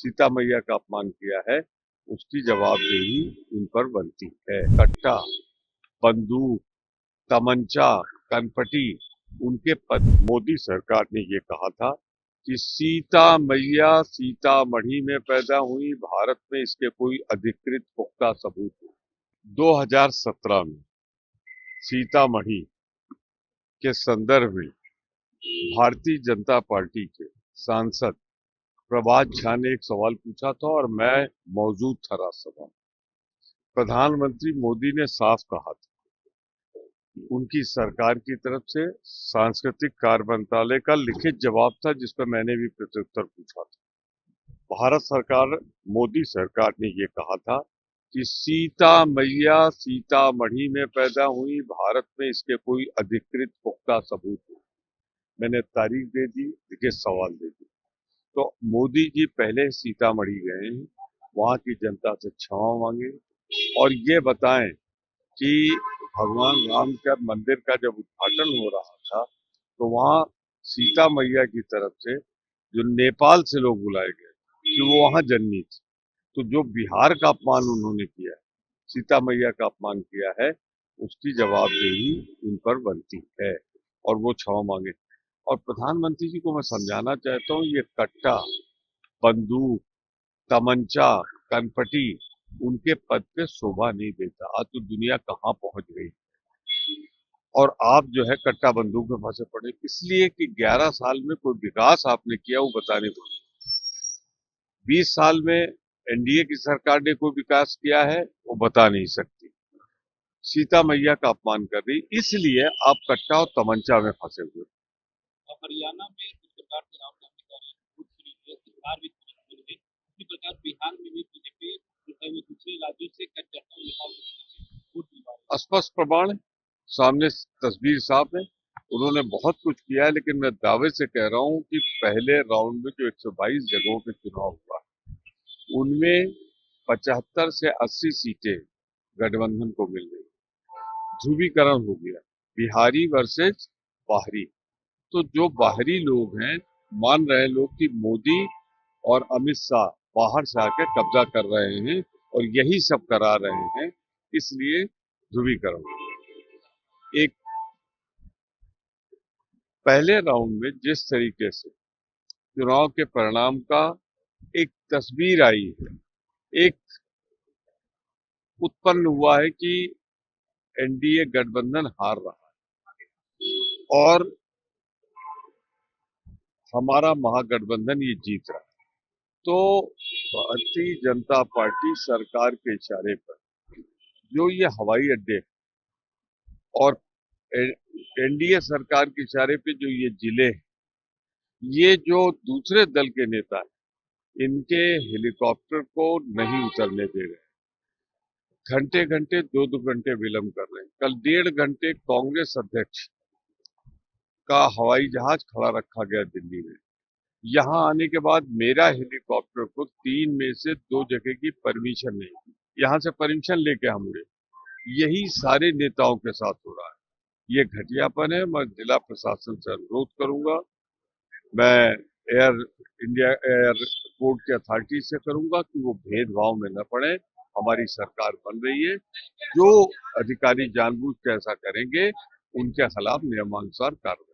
सीता मैया का अपमान किया है, उसकी जवाबदेही उन पर बनती है। कट्टा, बंदूक, तमंचा, कनपटी उनके पद। मोदी सरकार ने ये कहा था कि सीता मैया सीतामढ़ी में पैदा हुई, भारत में इसके कोई अधिकृत पुख्ता सबूत नहीं। 2017 में सीतामढ़ी के संदर्भ में भारतीय जनता पार्टी के सांसद प्रभात झा ने एक सवाल पूछा था और मैं मौजूद था राज्यसभा में। प्रधानमंत्री मोदी ने साफ कहा था, उनकी सरकार की तरफ से सांस्कृतिक कार्य मंत्रालय का लिखित जवाब था जिस पर मैंने भी प्रत्युत्तर पूछा था। भारत सरकार, मोदी सरकार ने ये कहा था कि सीता मैया सीतामढ़ी में पैदा हुई, भारत में इसके कोई अधिकृत पुख्ता सबूत नहीं। मैंने तारीख दे दी, लिखित सवाल दे दी। तो मोदी जी पहले सीतामढ़ी गए हैं, वहां की जनता से क्षमा मांगे और ये बताएं कि भगवान राम का मंदिर का जब उद्घाटन हो रहा था तो वहां सीता मैया की तरफ से जो नेपाल से लोग बुलाए गए कि वो वहां जन्मी थी। तो जो बिहार का अपमान उन्होंने किया है, सीता मैया का अपमान किया है, उसकी जवाबदेही उन पर बनती है और वो क्षमा मांगे। और प्रधानमंत्री जी को मैं समझाना चाहता हूँ, ये कट्टा, बंदूक, तमंचा, कनपटी उनके पद पे शोभा नहीं देता। आज तो दुनिया कहाँ पहुंच गई और आप जो है कट्टा बंदूक में फंसे पड़े, इसलिए कि 11 साल में कोई विकास आपने किया वो बताने को नहीं। 20 साल में एनडीए की सरकार ने कोई विकास किया है वो बता नहीं सकती। सीता मैया का अपमान कर रही, इसलिए आप कट्टा और तमंचा में फंसे हुए। हरियाणा में इस प्रकार से राहुल गांधी का सरकार भी इसी प्रकार बिहार में भी बीजेपी जो है वो दूसरे राज्यों से स्पष्ट प्रमाण सामने, तस्वीर साफ है। उन्होंने बहुत कुछ किया है, लेकिन मैं दावे से कह रहा हूं कि पहले राउंड में जो 122 जगहों पे चुनाव हुआ उनमें 75 से 80 सीटें गठबंधन को मिल गई। ध्रुवीकरण हो गया, बिहारी वर्सेस बाहरी। तो जो बाहरी लोग हैं, मान रहे लोग कि मोदी और अमित शाह बाहर से आके कब्जा कर रहे हैं और यही सब करा रहे हैं, इसलिए ध्रुवीकरण। एक पहले राउंड में जिस तरीके से चुनाव के परिणाम का एक तस्वीर आई है, एक उत्पन्न हुआ है कि एनडीए गठबंधन हार रहा है और हमारा महागठबंधन ये जीत रहा है। तो भारतीय जनता पार्टी सरकार के इशारे पर जो ये हवाई अड्डे और एनडीए सरकार के इशारे पे जो ये जिले हैं, ये जो दूसरे दल के नेता हैं, इनके हेलीकॉप्टर को नहीं उतरने दे रहे, घंटे घंटे 2-2 घंटे विलंब कर रहे हैं। कल 1.5 घंटे कांग्रेस अध्यक्ष का हवाई जहाज खड़ा रखा गया दिल्ली में। यहाँ आने के बाद मेरा हेलीकॉप्टर को 3 में से 2 जगह की परमिशन नहीं, यहाँ से परमिशन लेके हम उड़े। यही सारे नेताओं के साथ हो रहा है, ये घटियापन है। मैं जिला प्रशासन से अनुरोध करूंगा, मैं एयरपोर्ट के अथॉरिटी से करूंगा कि वो भेदभाव में न पड़े। हमारी सरकार बन रही है, जो अधिकारी जानबूझ के ऐसा करेंगे उनके खिलाफ नियमानुसार कार्रवाई।